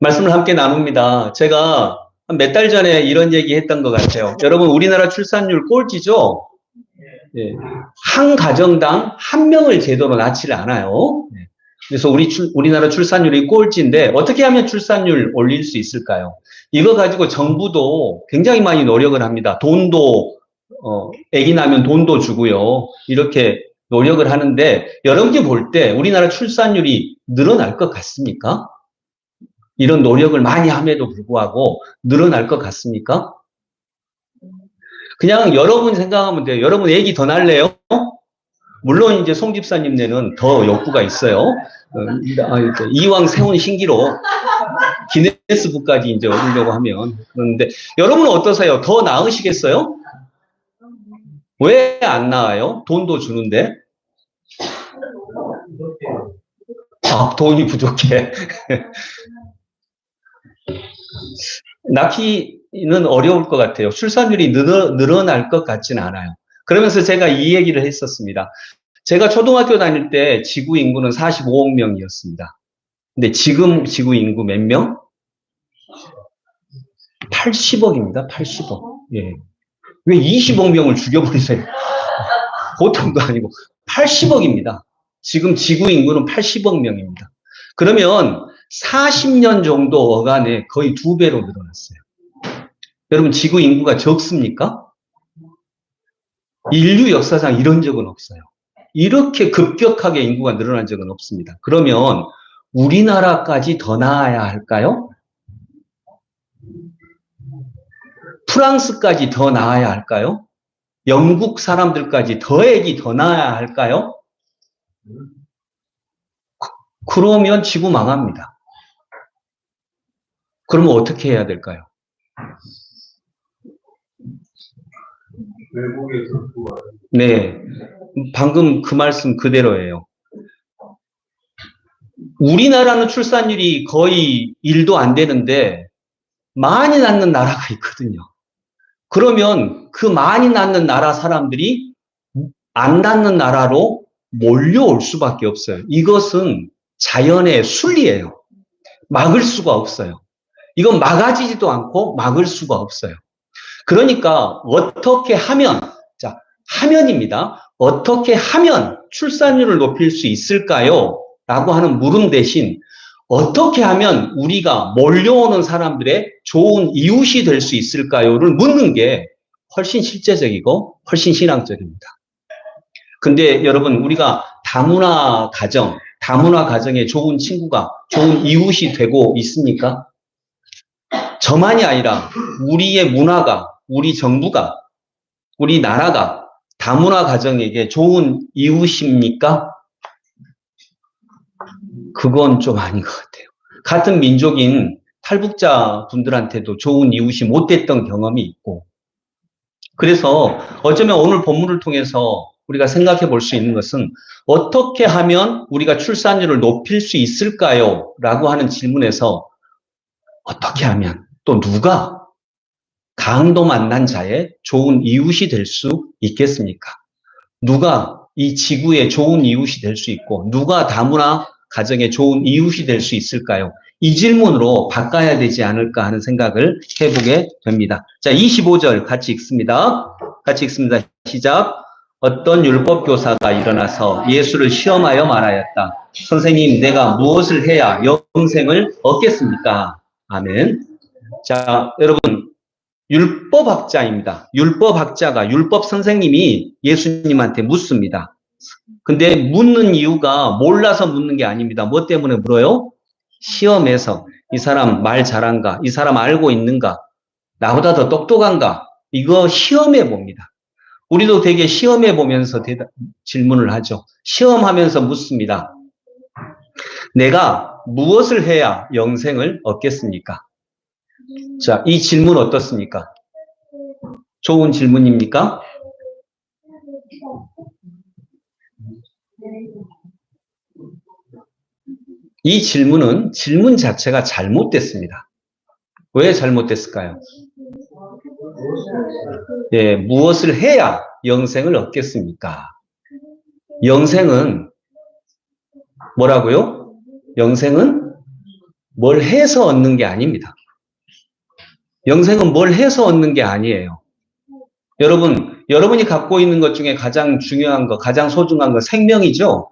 말씀을 함께 나눕니다. 제가 몇 달 전에 이런 얘기 했던 것 같아요. 여러분, 우리나라 출산율 꼴찌죠? 예. 한 가정당 한 명을 제대로 낳지를 않아요. 예. 그래서 우리나라 출산율이 꼴찌인데 어떻게 하면 출산율 올릴 수 있을까요? 이거 가지고 정부도 굉장히 많이 노력을 합니다. 돈도, 아기 나면 돈도 주고요. 이렇게 노력을 하는데 여러분이 볼 때 우리나라 출산율이 늘어날 것 같습니까? 이런 노력을 많이 함에도 불구하고 늘어날 것 같습니까? 그냥 여러분 생각하면 돼요. 여러분 애기 더 낳을래요? 물론 이제 송 집사님네는 더 욕구가 있어요. 이왕 세운 신기로 기네스북까지 이제 얻으려고 하면. 그런데 여러분은 어떠세요? 더 나으시겠어요? 왜 안 나아요? 돈도 주는데. 돈이 부족해. 낳기는 어려울 것 같아요. 출산율이 늘어날 것 같지는 않아요. 그러면서 제가 이 얘기를 했었습니다. 제가 초등학교 다닐 때 지구 인구는 45억 명이었습니다. 근데 지금 지구 인구 몇 명? 80억입니다. 80억. 예. 왜 20억 명을 죽여버리세요? 보통도 아니고 80억입니다. 지금 지구 인구는 80억 명입니다. 그러면 40년 정도 어간에 거의 2배로 늘어났어요. 여러분, 지구 인구가 적습니까? 인류 역사상 이런 적은 없어요. 이렇게 급격하게 인구가 늘어난 적은 없습니다. 그러면 우리나라까지 더 나아야 할까요? 프랑스까지 더 나아야 할까요? 영국 사람들까지 애기 더 나아야 할까요? 그러면 지구 망합니다. 그러면 어떻게 해야 될까요? 네, 방금 그 말씀 그대로예요. 우리나라는 출산율이 거의 1도 안 되는데 많이 낳는 나라가 있거든요. 그러면 그 많이 낳는 나라 사람들이 안 낳는 나라로 몰려올 수밖에 없어요. 이것은 자연의 순리예요. 막을 수가 없어요. 이건 막아지지도 않고 막을 수가 없어요. 그러니까 어떻게 하면, 자, 하면입니다. 어떻게 하면 출산율을 높일 수 있을까요? 라고 하는 물음 대신 어떻게 하면 우리가 몰려오는 사람들의 좋은 이웃이 될 수 있을까요?를 묻는 게 훨씬 실제적이고 훨씬 신앙적입니다. 근데 여러분, 우리가 다문화 가정에 좋은 친구가, 좋은 이웃이 되고 있습니까? 저만이 아니라 우리의 문화가, 우리 정부가, 우리 나라가 다문화 가정에게 좋은 이웃입니까? 그건 좀 아닌 것 같아요. 같은 민족인 탈북자 분들한테도 좋은 이웃이 못 됐던 경험이 있고, 그래서 어쩌면 오늘 본문을 통해서 우리가 생각해 볼 수 있는 것은 어떻게 하면 우리가 출산율을 높일 수 있을까요? 라고 하는 질문에서 어떻게 하면, 또 누가 강도 만난 자의 좋은 이웃이 될 수 있겠습니까? 누가 이 지구의 좋은 이웃이 될 수 있고 누가 다문화 가정의 좋은 이웃이 될 수 있을까요? 이 질문으로 바꿔야 되지 않을까 하는 생각을 해보게 됩니다. 자, 25절 같이 읽습니다. 시작. 어떤 율법 교사가 일어나서 예수를 시험하여 말하였다. 선생님, 내가 무엇을 해야 영생을 얻겠습니까? 아멘. 자, 여러분, 율법학자입니다. 율법학자가, 율법 선생님이 예수님한테 묻습니다. 근데 묻는 이유가 몰라서 묻는 게 아닙니다. 뭐 때문에 물어요? 시험에서 이 사람 말 잘한가? 이 사람 알고 있는가? 나보다 더 똑똑한가? 이거 시험해 봅니다. 우리도 되게 시험해 보면서 질문을 하죠. 시험하면서 묻습니다. 내가 무엇을 해야 영생을 얻겠습니까? 자, 이 질문 어떻습니까? 좋은 질문입니까? 이 질문은 질문 자체가 잘못됐습니다. 왜 잘못됐을까요? 예, 무엇을 해야 영생을 얻겠습니까? 영생은 뭐라고요? 영생은 뭘 해서 얻는 게 아닙니다. 영생은 뭘 해서 얻는 게 아니에요. 여러분이 갖고 있는 것 중에 가장 중요한 거, 가장 소중한 거 생명이죠?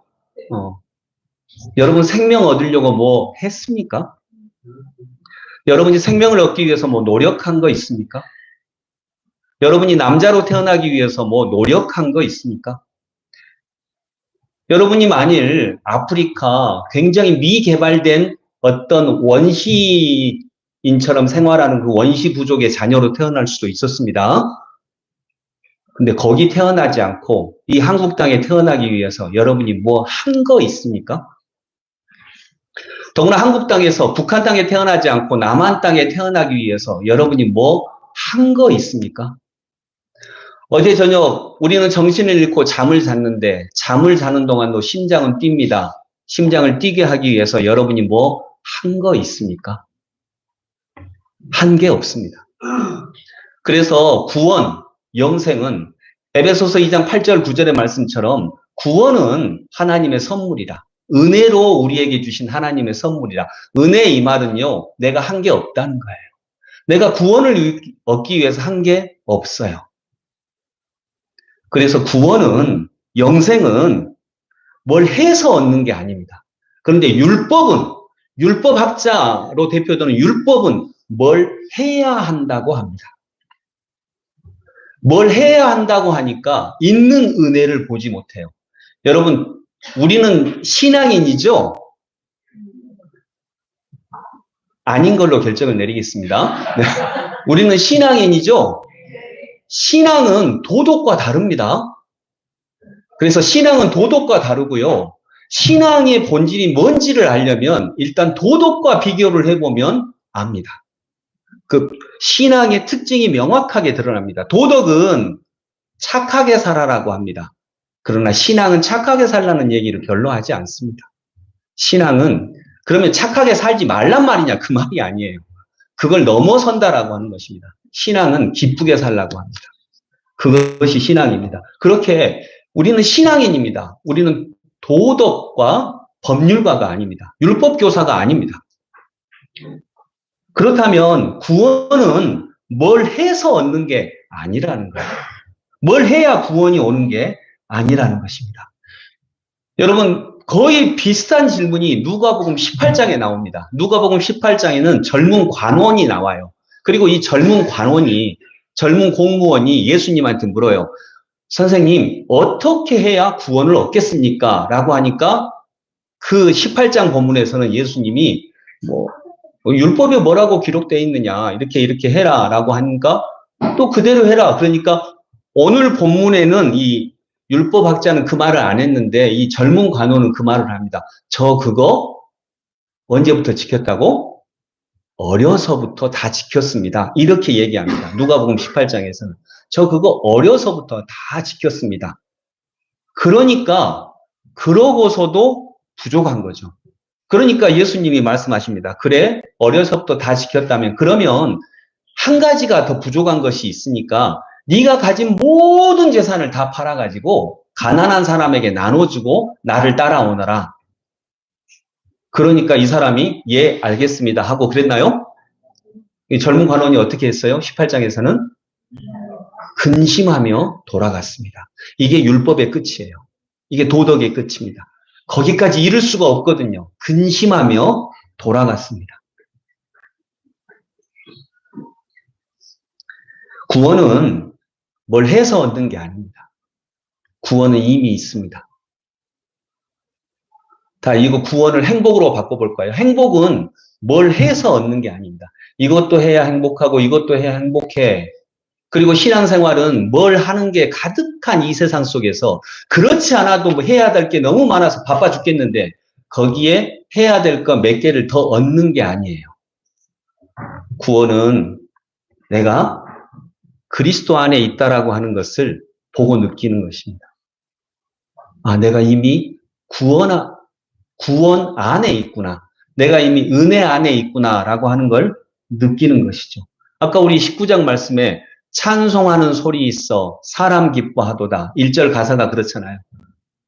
여러분 생명 얻으려고 뭐 했습니까? 여러분이 생명을 얻기 위해서 뭐 노력한 거 있습니까? 여러분이 남자로 태어나기 위해서 뭐 노력한 거 있습니까? 여러분이 만일 아프리카 굉장히 미개발된 어떤 원시인처럼 생활하는 그 원시 부족의 자녀로 태어날 수도 있었습니다. 근데 거기 태어나지 않고 이 한국 땅에 태어나기 위해서 여러분이 뭐 한 거 있습니까? 더구나 한국 땅에서 북한 땅에 태어나지 않고 남한 땅에 태어나기 위해서 여러분이 뭐 한 거 있습니까? 어제 저녁 우리는 정신을 잃고 잠을 잤는데 잠을 자는 동안도 심장은 뜁니다. 심장을 뛰게 하기 위해서 여러분이 뭐 한 거 있습니까? 한 게 없습니다. 그래서 구원, 영생은 에베소서 2장 8절 9절의 말씀처럼 구원은 하나님의 선물이다. 은혜로 우리에게 주신 하나님의 선물이다. 은혜 이 말은요, 내가 한 게 없다는 거예요. 내가 구원을 얻기 위해서 한 게 없어요. 그래서 구원은, 영생은 뭘 해서 얻는 게 아닙니다. 그런데 율법학자로 대표되는 율법은 뭘 해야 한다고 합니다. 뭘 해야 한다고 하니까 있는 은혜를 보지 못해요. 여러분, 우리는 신앙인이죠? 아닌 걸로 결정을 내리겠습니다. 네. 우리는 신앙인이죠? 신앙은 도덕과 다릅니다. 그래서 신앙은 도덕과 다르고요. 신앙의 본질이 뭔지를 알려면 일단 도덕과 비교를 해보면 압니다. 그 신앙의 특징이 명확하게 드러납니다. 도덕은 착하게 살아라고 합니다. 그러나 신앙은 착하게 살라는 얘기를 별로 하지 않습니다. 신앙은 그러면 착하게 살지 말란 말이냐 그 말이 아니에요. 그걸 넘어선다라고 하는 것입니다. 신앙은 기쁘게 살라고 합니다. 그것이 신앙입니다. 그렇게 우리는 신앙인입니다. 우리는 도덕과 법률가가 아닙니다. 율법교사가 아닙니다. 그렇다면 구원은 뭘 해서 얻는 게 아니라는 거예요. 뭘 해야 구원이 오는 게 아니라는 것입니다. 여러분 거의 비슷한 질문이 누가복음 18장에 나옵니다. 누가복음 18장에는 젊은 관원이 나와요. 그리고 이 젊은 공무원이 예수님한테 물어요. 선생님, 어떻게 해야 구원을 얻겠습니까? 라고 하니까 그 18장 본문에서는 예수님이 율법에 뭐라고 기록되어 있느냐, 이렇게 해라 라고 하니까 또 그대로 해라. 그러니까 오늘 본문에는 이 율법학자는 그 말을 안 했는데 이 젊은 관원은 그 말을 합니다. 저 그거 언제부터 지켰다고? 어려서부터 다 지켰습니다. 이렇게 얘기합니다. 누가복음 18장에서는. 저 그거 어려서부터 다 지켰습니다. 그러니까 그러고서도 부족한 거죠. 그러니까 예수님이 말씀하십니다. 그래, 어려서부터 다 지켰다면 그러면 한 가지가 더 부족한 것이 있으니까 네가 가진 모든 재산을 다 팔아가지고 가난한 사람에게 나눠주고 나를 따라오너라. 그러니까 이 사람이 예, 알겠습니다 하고 그랬나요? 이 젊은 관원이 어떻게 했어요? 18장에서는 근심하며 돌아갔습니다. 이게 율법의 끝이에요. 이게 도덕의 끝입니다. 거기까지 이를 수가 없거든요. 근심하며 돌아갔습니다. 구원은 뭘 해서 얻는 게 아닙니다. 구원은 이미 있습니다. 자, 이거 구원을 행복으로 바꿔볼까요? 행복은 뭘 해서 얻는 게 아닙니다. 이것도 해야 행복하고 이것도 해야 행복해. 그리고 신앙생활은 뭘 하는 게 가득한 이 세상 속에서 그렇지 않아도 뭐 해야 될 게 너무 많아서 바빠 죽겠는데 거기에 해야 될 거 몇 개를 더 얻는 게 아니에요. 구원은 내가 그리스도 안에 있다라고 하는 것을 보고 느끼는 것입니다. 아, 내가 이미 구원 안에 있구나. 내가 이미 은혜 안에 있구나라고 하는 걸 느끼는 것이죠. 아까 우리 19장 말씀에 찬송하는 소리 있어 사람 기뻐하도다. 1절 가사가 그렇잖아요.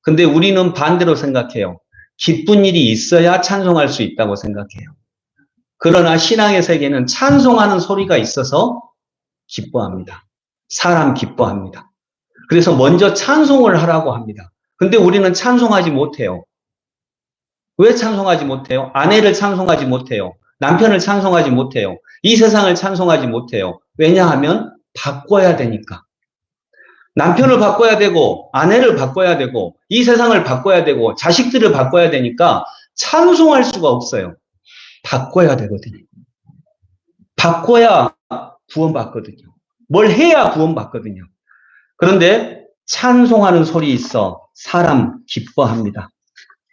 근데 우리는 반대로 생각해요. 기쁜 일이 있어야 찬송할 수 있다고 생각해요. 그러나 신앙의 세계는 찬송하는 소리가 있어서 기뻐합니다. 사람 기뻐합니다. 그래서 먼저 찬송을 하라고 합니다. 근데 우리는 찬송하지 못해요. 왜 찬송하지 못해요? 아내를 찬송하지 못해요. 남편을 찬송하지 못해요. 이 세상을 찬송하지 못해요. 왜냐하면 바꿔야 되니까. 남편을 바꿔야 되고, 아내를 바꿔야 되고, 이 세상을 바꿔야 되고, 자식들을 바꿔야 되니까 찬송할 수가 없어요. 바꿔야 되거든요. 바꿔야 구원받거든요. 뭘 해야 구원받거든요. 그런데 찬송하는 소리 있어 사람 기뻐합니다.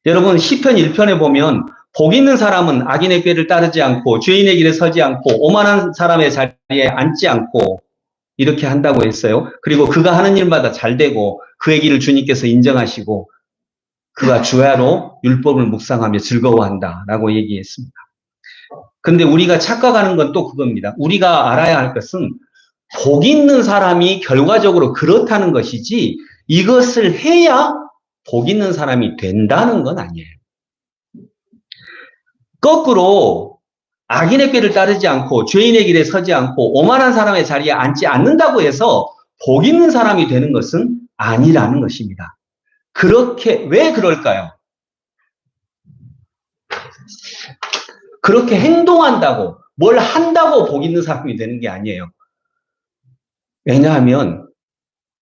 여러분 시편 1편에 보면 복 있는 사람은 악인의 꾀를 따르지 않고 죄인의 길에 서지 않고 오만한 사람의 자리에 앉지 않고 이렇게 한다고 했어요. 그리고 그가 하는 일마다 잘 되고 그의 길을 주님께서 인정하시고 그가 주야로 율법을 묵상하며 즐거워한다라고 얘기했습니다. 근데 우리가 착각하는 건 또 그겁니다. 우리가 알아야 할 것은 복 있는 사람이 결과적으로 그렇다는 것이지 이것을 해야 복 있는 사람이 된다는 건 아니에요. 거꾸로 악인의 꾀를 따르지 않고 죄인의 길에 서지 않고 오만한 사람의 자리에 앉지 않는다고 해서 복 있는 사람이 되는 것은 아니라는 것입니다. 그렇게 왜 그럴까요? 그렇게 행동한다고 뭘 한다고 복 있는 사람이 되는 게 아니에요. 왜냐하면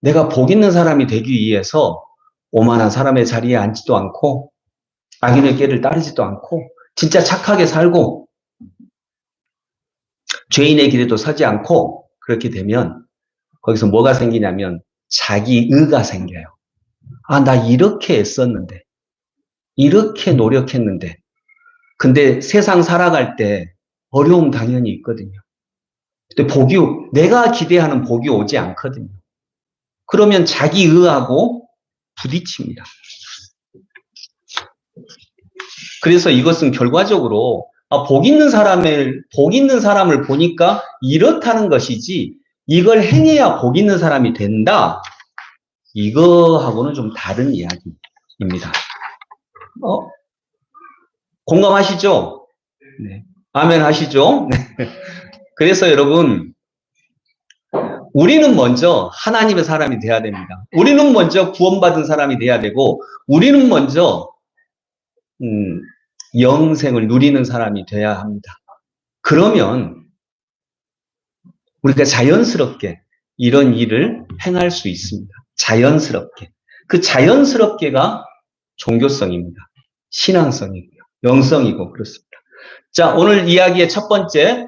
내가 복 있는 사람이 되기 위해서 오만한 사람의 자리에 앉지도 않고 악인의 꾀를 따르지도 않고 진짜 착하게 살고 죄인의 길에도 서지 않고 그렇게 되면 거기서 뭐가 생기냐면 자기의가 생겨요. 아, 나 이렇게 애썼는데 이렇게 노력했는데 근데 세상 살아갈 때 어려움 당연히 있거든요. 근데 내가 기대하는 복이 오지 않거든요. 그러면 자기의하고 부딪힙니다. 그래서 이것은 결과적으로 복 있는 사람을 보니까 이렇다는 것이지 이걸 행해야 복 있는 사람이 된다. 이거하고는 좀 다른 이야기입니다. 공감하시죠? 네. 아멘 하시죠? 네. 그래서 여러분, 우리는 먼저 하나님의 사람이 돼야 됩니다. 우리는 먼저 구원받은 사람이 돼야 되고, 우리는 먼저 영생을 누리는 사람이 돼야 합니다. 그러면 우리가 자연스럽게 이런 일을 행할 수 있습니다. 자연스럽게. 그 자연스럽게가 종교성입니다. 신앙성이고요. 영성이고 그렇습니다. 자, 오늘 이야기의 첫 번째,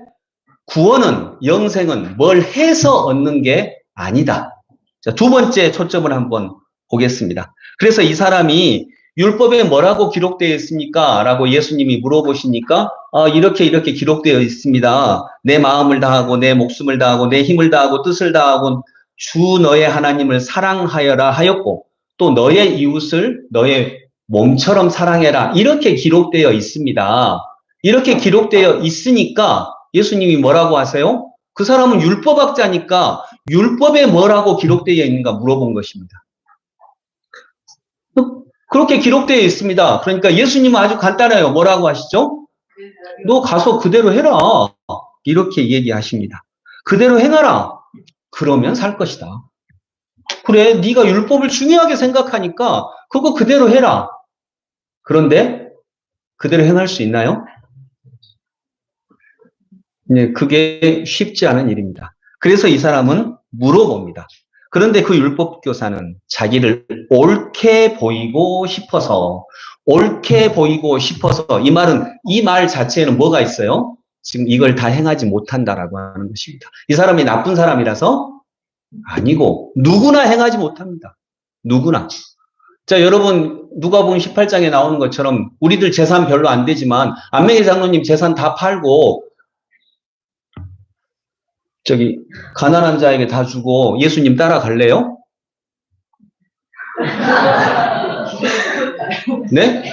구원은, 영생은 뭘 해서 얻는 게 아니다. 자, 두 번째 초점을 한번 보겠습니다. 그래서 이 사람이 율법에 뭐라고 기록되어 있습니까? 라고 예수님이 물어보시니까 이렇게 기록되어 있습니다. 내 마음을 다하고 내 목숨을 다하고 내 힘을 다하고 뜻을 다하고 주 너의 하나님을 사랑하여라 하였고 또 너의 이웃을 너의 몸처럼 사랑해라. 이렇게 기록되어 있습니다. 이렇게 기록되어 있으니까 예수님이 뭐라고 하세요? 그 사람은 율법학자니까 율법에 뭐라고 기록되어 있는가 물어본 것입니다. 그렇게 기록되어 있습니다. 그러니까 예수님은 아주 간단해요. 뭐라고 하시죠? 너 가서 그대로 해라. 이렇게 얘기하십니다. 그대로 행하라. 그러면 살 것이다. 그래, 네가 율법을 중요하게 생각하니까 그거 그대로 해라. 그런데 그대로 행할 수 있나요? 네, 그게 쉽지 않은 일입니다. 그래서 이 사람은 물어봅니다. 그런데 그 율법교사는 자기를 옳게 보이고 싶어서 이 말은 이 말 자체에는 뭐가 있어요? 지금 이걸 다 행하지 못한다라고 하는 것입니다. 이 사람이 나쁜 사람이라서 아니고 누구나 행하지 못합니다. 누구나. 자, 여러분 누가복음 18장에 나오는 것처럼 우리들 재산 별로 안 되지만 안명희 장로님 재산 다 팔고 가난한 자에게 다 주고 예수님 따라갈래요? 네?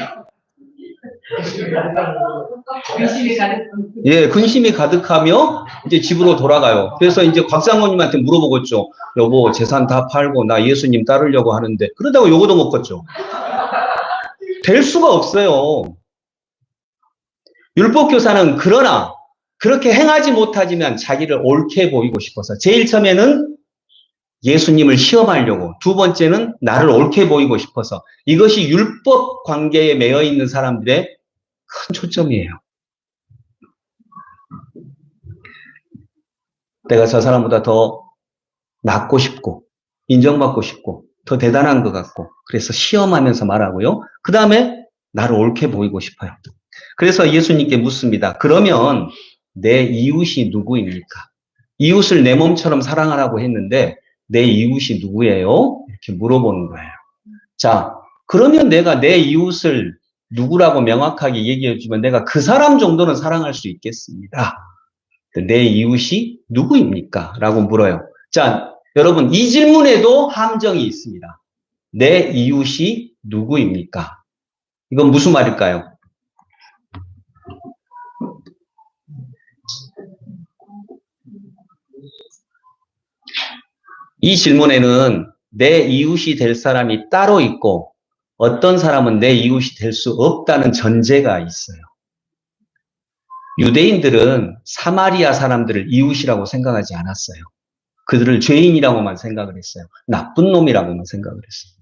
예, 근심이 가득하며 이제 집으로 돌아가요. 그래서 이제 곽상모님한테 물어보겠죠. 여보, 재산 다 팔고 나 예수님 따르려고 하는데 그러다가 요거도 먹겠죠. 될 수가 없어요. 율법교사는 그러나 그렇게 행하지 못하지만 자기를 옳게 보이고 싶어서 제일 처음에는 예수님을 시험하려고, 두 번째는 나를 옳게 보이고 싶어서, 이것이 율법 관계에 매여 있는 사람들의 큰 초점이에요. 내가 저 사람보다 더 낫고 싶고 인정받고 싶고 더 대단한 것 같고, 그래서 시험하면서 말하고요. 그 다음에 나를 옳게 보이고 싶어요. 그래서 예수님께 묻습니다. 그러면 내 이웃이 누구입니까? 이웃을 내 몸처럼 사랑하라고 했는데 내 이웃이 누구예요? 이렇게 물어보는 거예요. 자, 그러면 내가 내 이웃을 누구라고 명확하게 얘기해 주면 내가 그 사람 정도는 사랑할 수 있겠습니다. 내 이웃이 누구입니까? 라고 물어요. 자, 여러분, 이 질문에도 함정이 있습니다. 내 이웃이 누구입니까? 이건 무슨 말일까요? 이 질문에는 내 이웃이 될 사람이 따로 있고 어떤 사람은 내 이웃이 될 수 없다는 전제가 있어요. 유대인들은 사마리아 사람들을 이웃이라고 생각하지 않았어요. 그들을 죄인이라고만 생각을 했어요. 나쁜 놈이라고만 생각을 했어요.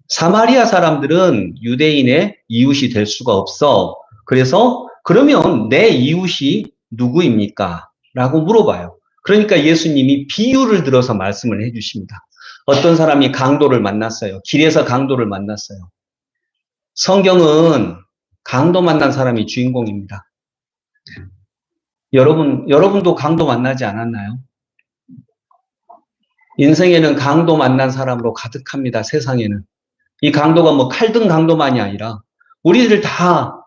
사마리아 사람들은 유대인의 이웃이 될 수가 없어. 그래서 그러면 내 이웃이 누구입니까? 라고 물어봐요. 그러니까 예수님이 비유를 들어서 말씀을 해주십니다. 어떤 사람이 강도를 만났어요. 길에서 강도를 만났어요. 성경은 강도 만난 사람이 주인공입니다. 여러분도 강도 만나지 않았나요? 인생에는 강도 만난 사람으로 가득합니다. 세상에는. 이 강도가 뭐 칼등 강도만이 아니라 우리들 다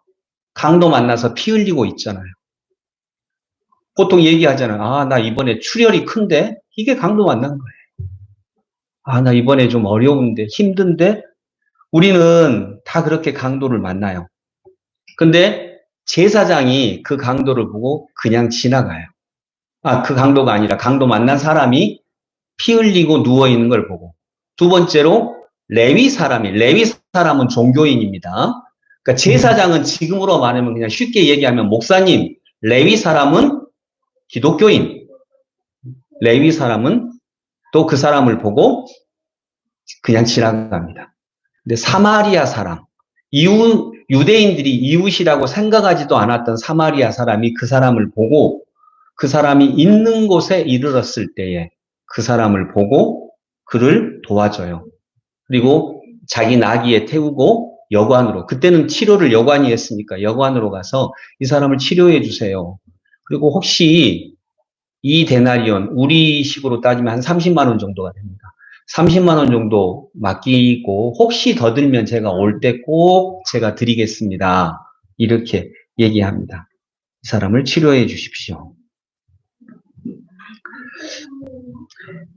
강도 만나서 피 흘리고 있잖아요. 보통 얘기하잖아요. 아, 나 이번에 출혈이 큰데? 이게 강도 만난 거예요. 아, 나 이번에 좀 어려운데, 힘든데? 우리는 다 그렇게 강도를 만나요. 근데 제사장이 그 강도를 보고 그냥 지나가요. 아, 그 강도가 아니라 강도 만난 사람이 피 흘리고 누워있는 걸 보고. 두 번째로 레위 사람은 종교인입니다. 그러니까 제사장은 지금으로 말하면 그냥 쉽게 얘기하면 목사님, 레위 사람은 기독교인, 레위 사람은 또 그 사람을 보고 그냥 지나갑니다. 근데 사마리아 사람, 유대인들이 이웃이라고 생각하지도 않았던 사마리아 사람이 그 사람을 보고 그 사람이 있는 곳에 이르렀을 때에 그 사람을 보고 그를 도와줘요. 그리고 자기 나귀에 태우고 여관으로, 그때는 치료를 여관이 했으니까 여관으로 가서 이 사람을 치료해 주세요. 그리고 혹시 이 데나리온, 우리 식으로 따지면 한 30만 원 정도가 됩니다. 30만 원 정도 맡기고 혹시 더 들면 제가 올 때 꼭 제가 드리겠습니다. 이렇게 얘기합니다. 이 사람을 치료해 주십시오.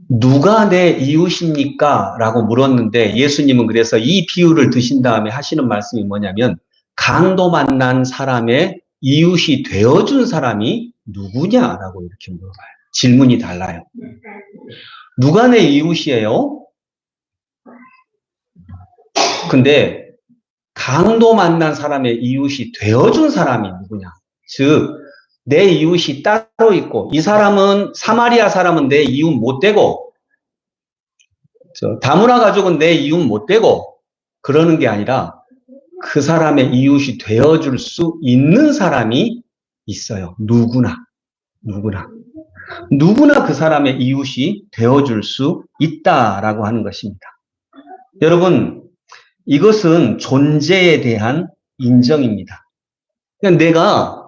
누가 내 이웃입니까? 라고 물었는데 예수님은 그래서 이 비유를 드신 다음에 하시는 말씀이 뭐냐면 강도 만난 사람의 이웃이 되어준 사람이 누구냐라고 이렇게 물어봐요. 질문이 달라요. 누가 내 이웃이에요? 근데 강도 만난 사람의 이웃이 되어준 사람이 누구냐? 즉 내 이웃이 따로 있고 이 사람은 사마리아 사람은 내 이웃 못 되고 다문화 가족은 내 이웃 못 되고 그러는 게 아니라 그 사람의 이웃이 되어줄 수 있는 사람이 있어요. 누구나 그 사람의 이웃이 되어줄 수 있다라고 하는 것입니다. 여러분, 이것은 존재에 대한 인정입니다. 그러니까 내가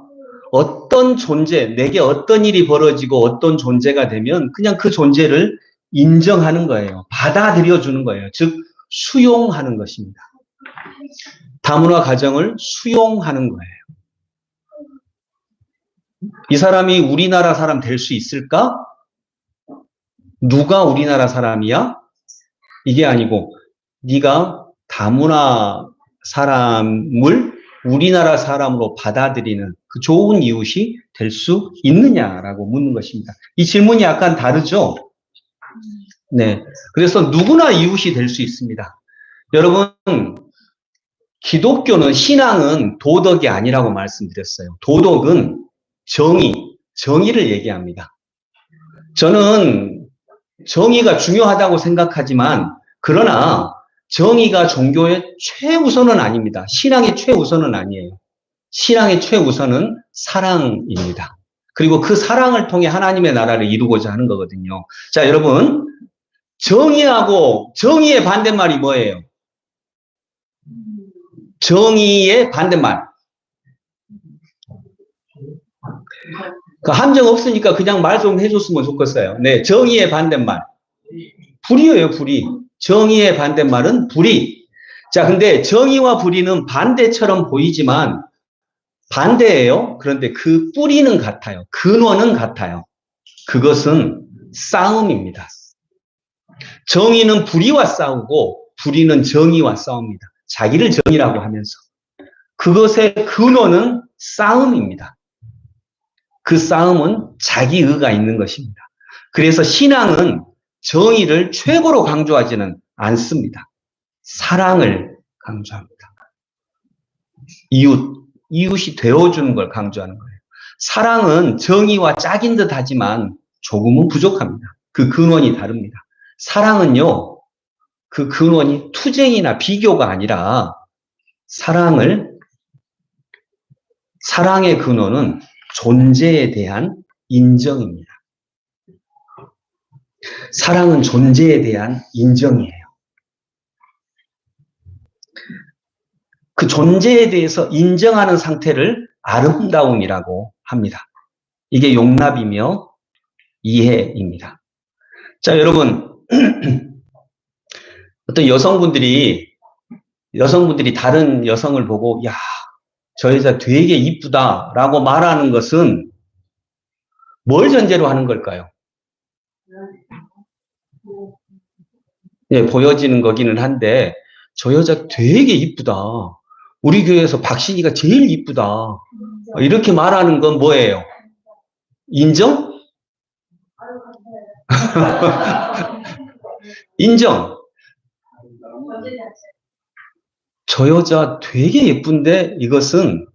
어떤 존재, 내게 어떤 일이 벌어지고 어떤 존재가 되면 그냥 그 존재를 인정하는 거예요. 받아들여주는 거예요. 즉 수용하는 것입니다. 다문화 가정을 수용하는 거예요. 이 사람이 우리나라 사람 될 수 있을까? 누가 우리나라 사람이야? 이게 아니고 네가 다문화 사람을 우리나라 사람으로 받아들이는 그 좋은 이웃이 될 수 있느냐라고 묻는 것입니다. 이 질문이 약간 다르죠? 네. 그래서 누구나 이웃이 될 수 있습니다. 여러분, 기독교는, 신앙은 도덕이 아니라고 말씀드렸어요. 도덕은 정의를 얘기합니다. 저는 정의가 중요하다고 생각하지만, 그러나 정의가 종교의 최우선은 아닙니다. 신앙의 최우선은 아니에요. 신앙의 최우선은 사랑입니다. 그리고 그 사랑을 통해 하나님의 나라를 이루고자 하는 거거든요. 자, 여러분, 정의의 반대말이 뭐예요? 정의의 반대말. 그 함정 없으니까 그냥 말 좀 해줬으면 좋겠어요. 네, 정의의 반대말. 불의예요, 불의. 정의의 반대말은 불의. 자, 근데 정의와 불의는 반대처럼 보이지만 반대예요. 그런데 그 뿌리는 같아요. 근원은 같아요. 그것은 싸움입니다. 정의는 불의와 싸우고 불의는 정의와 싸웁니다. 자기를 정의라고 하면서. 그것의 근원은 싸움입니다. 그 싸움은 자기의가 있는 것입니다. 그래서 신앙은 정의를 최고로 강조하지는 않습니다. 사랑을 강조합니다. 이웃이 되어주는 걸 강조하는 거예요. 사랑은 정의와 짝인 듯 하지만 조금은 부족합니다. 그 근원이 다릅니다. 사랑은요, 그 근원이 투쟁이나 비교가 아니라 사랑의 근원은 존재에 대한 인정입니다. 사랑은 존재에 대한 인정이에요. 그 존재에 대해서 인정하는 상태를 아름다움이라고 합니다. 이게 용납이며 이해입니다. 자, 여러분, 어떤 여성분들이 다른 여성을 보고, 야, 저 여자 되게 이쁘다라고 말하는 것은 뭘 전제로 하는 걸까요? 예, 보여지는 거기는 한데, 저 여자 되게 이쁘다. 우리 교회에서 박신이가 제일 이쁘다. 이렇게 말하는 건 뭐예요? 인정? 인정. 저 여자 되게 예쁜데 이것은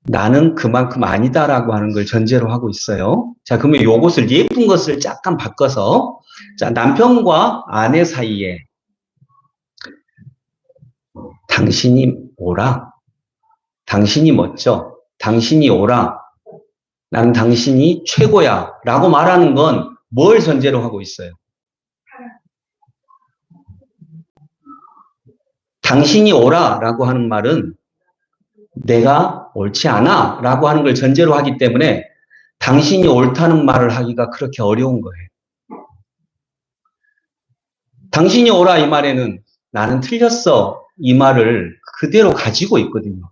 나는 그만큼 아니다라고 하는 걸 전제로 하고 있어요. 자, 그러면 요것을 예쁜 것을 약간 바꿔서, 자, 남편과 아내 사이에 당신이 오라. 당신이 멋져. 당신이 오라. 난 당신이 최고야. 라고 말하는 건 뭘 전제로 하고 있어요? 당신이 오라. 라고 하는 말은 내가 옳지 않아. 라고 하는 걸 전제로 하기 때문에 당신이 옳다는 말을 하기가 그렇게 어려운 거예요. 당신이 오라 이 말에는 나는 틀렸어. 이 말을 그대로 가지고 있거든요.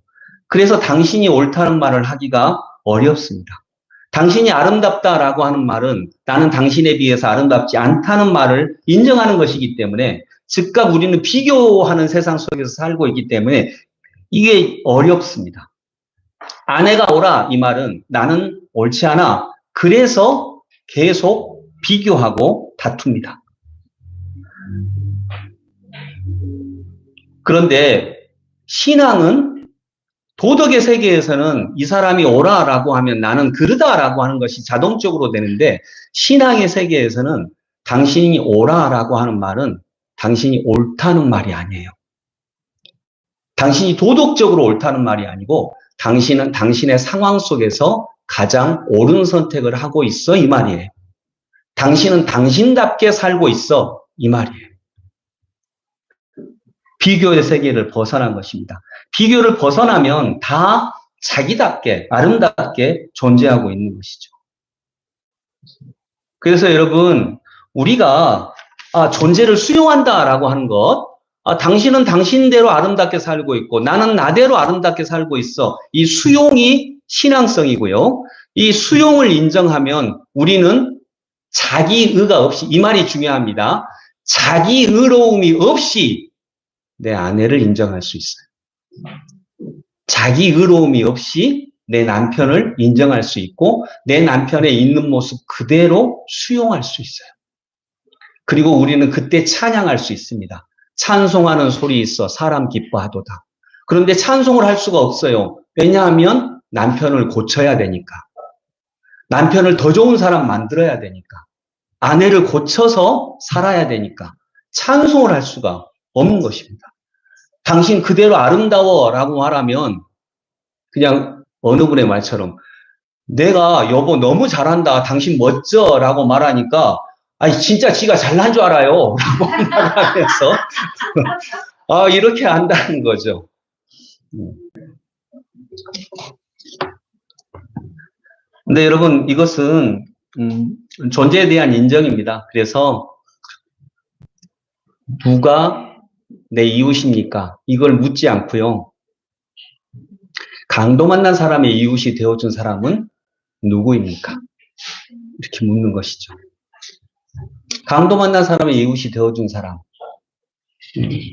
그래서 당신이 옳다는 말을 하기가 어렵습니다. 당신이 아름답다라고 하는 말은 나는 당신에 비해서 아름답지 않다는 말을 인정하는 것이기 때문에 즉각 우리는 비교하는 세상 속에서 살고 있기 때문에 이게 어렵습니다. 아내가 오라 이 말은 나는 옳지 않아. 그래서 계속 비교하고 다툽니다. 그런데 신앙은 도덕의 세계에서는 이 사람이 오라라고 하면 나는 그르다라고 하는 것이 자동적으로 되는데 신앙의 세계에서는 당신이 오라라고 하는 말은 당신이 옳다는 말이 아니에요. 당신이 도덕적으로 옳다는 말이 아니고 당신은 당신의 상황 속에서 가장 옳은 선택을 하고 있어 이 말이에요. 당신은 당신답게 살고 있어 이 말이에요. 비교의 세계를 벗어난 것입니다. 비교를 벗어나면 다 자기답게 아름답게 존재하고 있는 것이죠. 그래서 여러분 우리가 존재를 수용한다라고 하는 것, 당신은 당신대로 아름답게 살고 있고 나는 나대로 아름답게 살고 있어. 이 수용이 신앙성이고요. 이 수용을 인정하면 우리는 자기의가 없이, 이 말이 중요합니다. 자기 의로움이 없이 내 아내를 인정할 수 있어요. 자기 의로움이 없이 내 남편을 인정할 수 있고 내 남편의 있는 모습 그대로 수용할 수 있어요. 그리고 우리는 그때 찬양할 수 있습니다. 찬송하는 소리 있어 사람 기뻐하도다. 그런데 찬송을 할 수가 없어요. 왜냐하면 남편을 고쳐야 되니까. 남편을 더 좋은 사람 만들어야 되니까. 아내를 고쳐서 살아야 되니까. 찬송을 할 수가 없는 것입니다. 당신 그대로 아름다워 라고 말하면 그냥 어느 분의 말처럼 내가 여보 너무 잘한다. 당신 멋져 라고 말하니까 아니 진짜 지가 잘난 줄 알아요 라고 말하면서 이렇게 한다는 거죠. 근데 여러분 이것은 존재에 대한 인정입니다. 그래서 누가 내 이웃입니까? 이걸 묻지 않고요. 강도 만난 사람의 이웃이 되어준 사람은 누구입니까? 이렇게 묻는 것이죠. 강도 만난 사람의 이웃이 되어준 사람.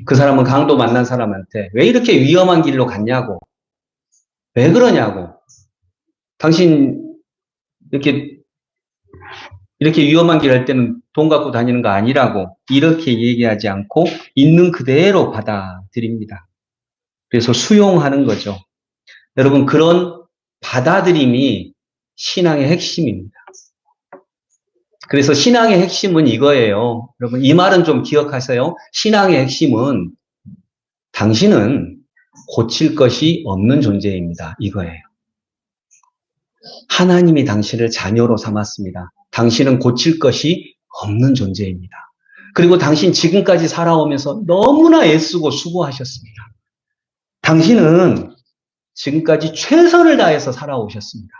그 사람은 강도 만난 사람한테 왜 이렇게 위험한 길로 갔냐고. 왜 그러냐고. 당신 이렇게 위험한 길 할 때는 돈 갖고 다니는 거 아니라고 이렇게 얘기하지 않고 있는 그대로 받아들입니다. 그래서 수용하는 거죠. 여러분 그런 받아들임이 신앙의 핵심입니다. 그래서 신앙의 핵심은 이거예요. 여러분 이 말은 좀 기억하세요. 신앙의 핵심은 당신은 고칠 것이 없는 존재입니다. 이거예요. 하나님이 당신을 자녀로 삼았습니다. 당신은 고칠 것이 없는 존재입니다. 그리고 당신 지금까지 살아오면서 너무나 애쓰고 수고하셨습니다. 당신은 지금까지 최선을 다해서 살아오셨습니다.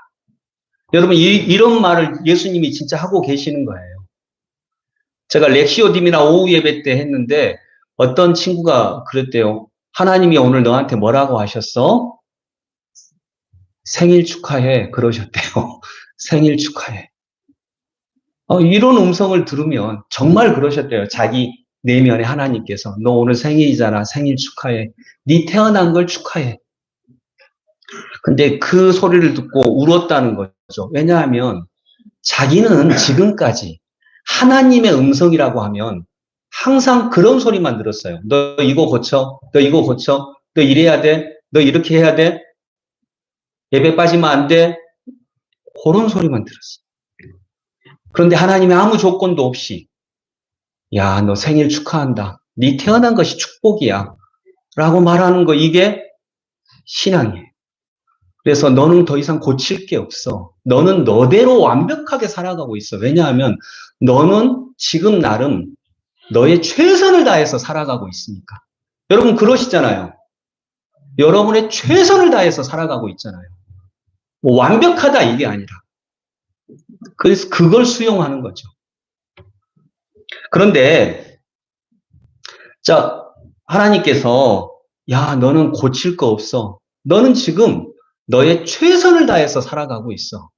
여러분 이런 말을 예수님이 진짜 하고 계시는 거예요. 제가 렉시오 디미나 오후 예배 때 했는데 어떤 친구가 그랬대요. 하나님이 오늘 너한테 뭐라고 하셨어? 생일 축하해 그러셨대요. 생일 축하해. 이런 음성을 들으면 정말 그러셨대요. 자기 내면에 하나님께서 너 오늘 생일이잖아. 생일 축하해. 네 태어난 걸 축하해. 근데 그 소리를 듣고 울었다는 거죠. 왜냐하면 자기는 지금까지 하나님의 음성이라고 하면 항상 그런 소리만 들었어요. 너 이거 고쳐. 너 이거 고쳐. 너 이래야 돼. 너 이렇게 해야 돼. 예배 빠지면 안 돼. 그런 소리만 들었어요. 그런데 하나님의 아무 조건도 없이 야, 너 생일 축하한다. 네 태어난 것이 축복이야. 라고 말하는 거 이게 신앙이에요. 그래서 너는 더 이상 고칠 게 없어. 너는 너대로 완벽하게 살아가고 있어. 왜냐하면 너는 지금 나름 너의 최선을 다해서 살아가고 있으니까. 여러분 그러시잖아요. 여러분의 최선을 다해서 살아가고 있잖아요. 뭐 완벽하다 이게 아니라. 그래서 그걸 수용하는 거죠. 그런데 자 하나님께서 야 너는 고칠 거 없어. 너는 지금 너의 최선을 다해서 살아가고 있어.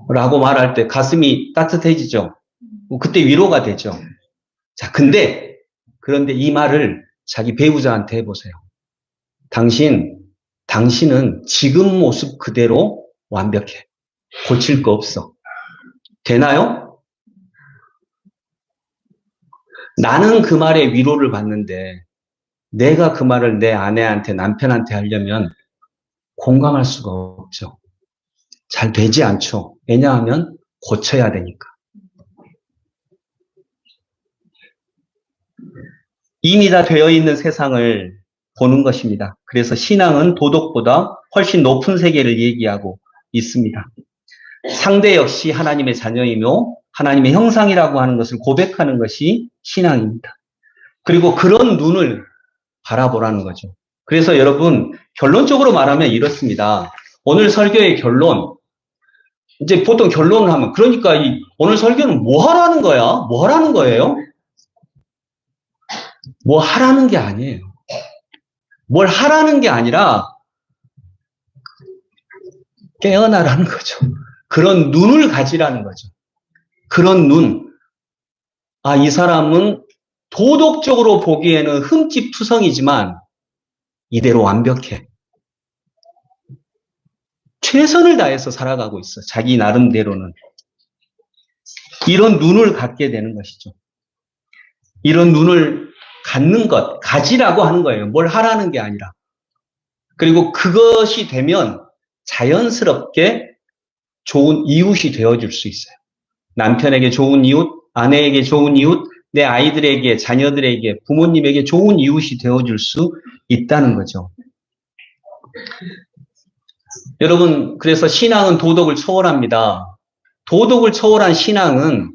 라고 말할 때 가슴이 따뜻해지죠. 그때 위로가 되죠. 자, 그런데 이 말을 자기 배우자한테 해보세요. 당신은 지금 모습 그대로 완벽해. 고칠 거 없어. 되나요? 나는 그 말에 위로를 받는데 내가 그 말을 내 아내한테 남편한테 하려면 공감할 수가 없죠. 잘 되지 않죠. 왜냐하면 고쳐야 되니까. 이미 다 되어 있는 세상을 보는 것입니다. 그래서 신앙은 도덕보다 훨씬 높은 세계를 얘기하고 있습니다. 상대 역시 하나님의 자녀이며 하나님의 형상이라고 하는 것을 고백하는 것이 신앙입니다. 그리고 그런 눈을 바라보라는 거죠. 그래서 여러분 결론적으로 말하면 이렇습니다. 오늘 설교의 결론, 이제 보통 결론을 하면 그러니까 오늘 설교는 뭐 하라는 거야? 뭐 하라는 거예요? 뭐 하라는 게 아니에요. 뭘 하라는 게 아니라 깨어나라는 거죠. 그런 눈을 가지라는 거죠. 그런 눈. 이 사람은 도덕적으로 보기에는 흠집투성이지만 이대로 완벽해. 최선을 다해서 살아가고 있어. 자기 나름대로는. 이런 눈을 갖게 되는 것이죠. 이런 눈을 갖는 것, 가지라고 하는 거예요. 뭘 하라는 게 아니라. 그리고 그것이 되면 자연스럽게 좋은 이웃이 되어줄 수 있어요. 남편에게 좋은 이웃, 아내에게 좋은 이웃, 내 아이들에게, 자녀들에게, 부모님에게 좋은 이웃이 되어줄 수 있다는 거죠. 여러분, 그래서 신앙은 도덕을 초월합니다. 도덕을 초월한 신앙은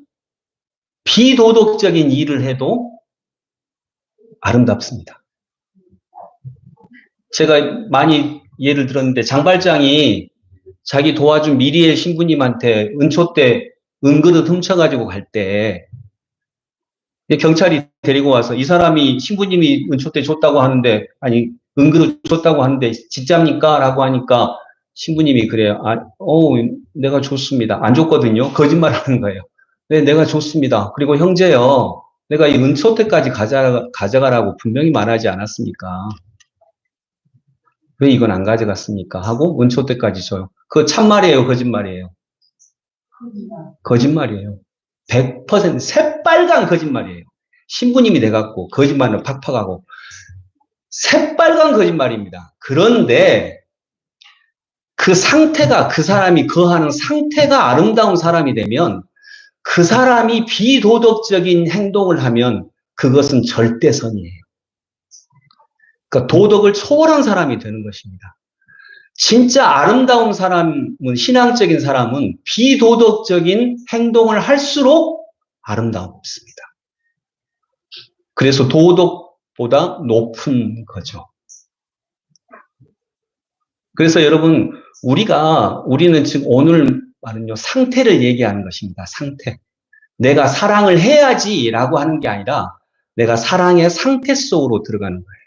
비도덕적인 일을 해도 아름답습니다. 제가 많이 예를 들었는데 장발장이 자기 도와준 미리엘 신부님한테 은초 때 은그릇 훔쳐가지고 갈 때 경찰이 데리고 와서 이 사람이 신부님이 은초 때 줬다고 하는데, 아니 은그릇 줬다고 하는데 진짜입니까? 라고 하니까 신부님이 그래요. 내가 줬습니다. 안 줬거든요. 거짓말하는 거예요. 네, 내가 줬습니다. 그리고 형제요, 내가 이 은초 때까지 가져가라고 분명히 말하지 않았습니까? 왜 이건 안 가져갔습니까? 하고 은초 때까지 줘요. 그거 참말이에요, 거짓말이에요? 거짓말이에요. 100% 새빨간 거짓말이에요. 신부님이 돼갖고 거짓말은 팍팍하고 새빨간 거짓말입니다. 그런데 그 상태가, 그 사람이 거하는 상태가 아름다운 사람이 되면, 그 사람이 비도덕적인 행동을 하면 그것은 절대선이에요. 그러니까 도덕을 초월한 사람이 되는 것입니다. 진짜 아름다운 사람은, 신앙적인 사람은 비도덕적인 행동을 할수록 아름답습니다. 그래서 도덕보다 높은 거죠. 그래서 여러분, 우리는 지금 오늘 말은요, 상태를 얘기하는 것입니다. 상태. 내가 사랑을 해야지라고 하는 게 아니라 내가 사랑의 상태 속으로 들어가는 거예요.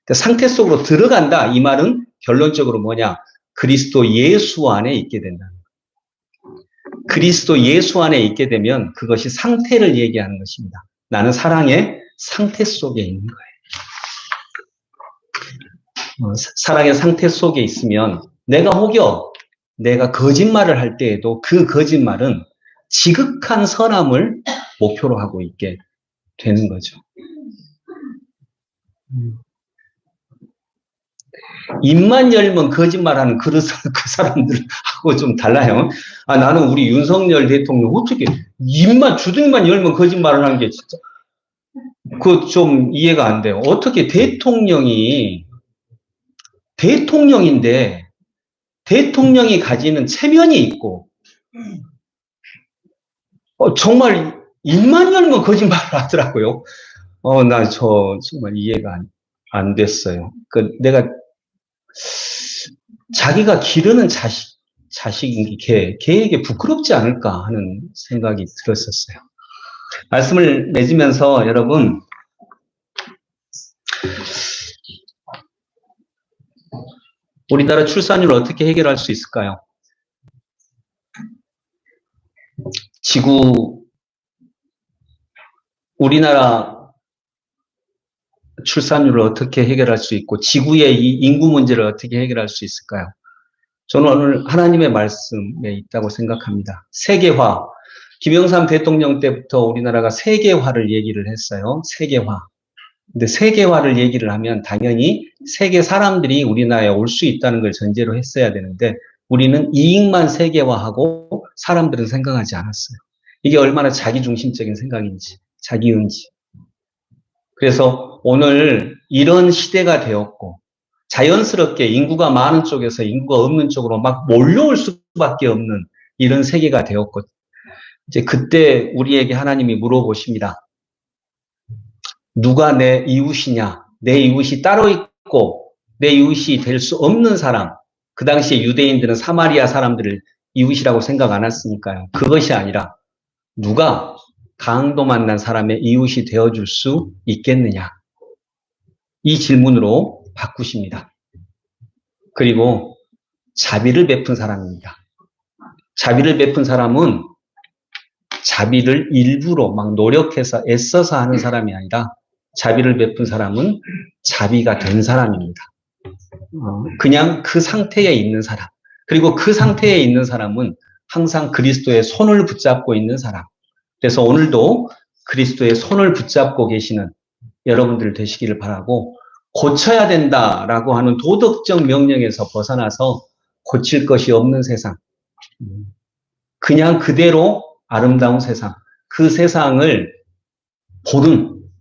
그러니까 상태 속으로 들어간다. 이 말은 결론적으로 뭐냐? 그리스도 예수 안에 있게 된다는 거예요. 그리스도 예수 안에 있게 되면 그것이 상태를 얘기하는 것입니다. 나는 사랑의 상태 속에 있는 거예요. 사랑의 상태 속에 있으면 내가 거짓말을 할 때에도 그 거짓말은 지극한 선함을 목표로 하고 있게 되는 거죠. 입만 열면 거짓말하는 그 사람들하고 좀 달라요. 나는 우리 윤석열 대통령 어떻게 주둥이만 열면 거짓말을 하는 게 진짜 그거 좀 이해가 안 돼요. 어떻게 대통령인데 대통령이 가지는 체면이 있고 정말 입만 열면 거짓말을 하더라고요. 정말 이해가 안 됐어요. 자기가 기르는 자식인 게 걔에게 부끄럽지 않을까 하는 생각이 들었었어요. 말씀을 맺으면서 여러분, 우리나라 출산율을 어떻게 해결할 수 있을까요? 우리나라 출산율을 어떻게 해결할 수 있고 지구의 이 인구 문제를 어떻게 해결할 수 있을까요? 저는 오늘 하나님의 말씀에 있다고 생각합니다. 세계화. 김영삼 대통령 때부터 우리나라가 세계화를 얘기를 했어요. 세계화. 근데 세계화를 얘기를 하면 당연히 세계 사람들이 우리나라에 올 수 있다는 걸 전제로 했어야 되는데 우리는 이익만 세계화하고 사람들은 생각하지 않았어요. 이게 얼마나 자기중심적인 생각인지, 자기의인지. 그래서 오늘 이런 시대가 되었고 자연스럽게 인구가 많은 쪽에서 인구가 없는 쪽으로 막 몰려올 수밖에 없는 이런 세계가 되었고 이제 그때 우리에게 하나님이 물어보십니다. 누가 내 이웃이냐? 내 이웃이 따로 있고 내 이웃이 될 수 없는 사람. 그 당시에 유대인들은 사마리아 사람들을 이웃이라고 생각 안 했으니까요. 그것이 아니라 누가 강도 만난 사람의 이웃이 되어줄 수 있겠느냐? 이 질문으로 바꾸십니다. 그리고 자비를 베푼 사람입니다. 자비를 베푼 사람은 자비를 일부러 막 노력해서 애써서 하는 사람이 아니라 자비를 베푼 사람은 자비가 된 사람입니다. 그냥 그 상태에 있는 사람. 그리고 그 상태에 있는 사람은 항상 그리스도의 손을 붙잡고 있는 사람. 그래서 오늘도 그리스도의 손을 붙잡고 계시는 여러분들 되시기를 바라고, 고쳐야 된다라고 하는 도덕적 명령에서 벗어나서 고칠 것이 없는 세상, 그냥 그대로 아름다운 세상, 그 세상을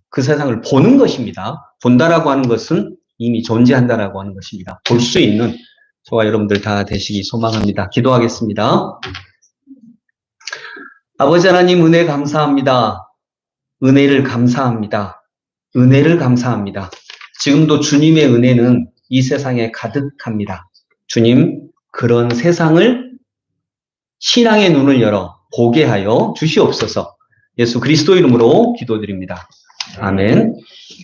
그 세상을 보는 것입니다. 본다라고 하는 것은 이미 존재한다라고 하는 것입니다. 볼 수 있는 저와 여러분들 다 되시기 소망합니다. 기도하겠습니다. 아버지 하나님, 은혜 감사합니다. 은혜를 감사합니다. 은혜를 감사합니다. 지금도 주님의 은혜는 이 세상에 가득합니다. 주님, 그런 세상을 신앙의 눈을 열어 보게 하여 주시옵소서. 예수 그리스도 이름으로 기도드립니다. 아멘.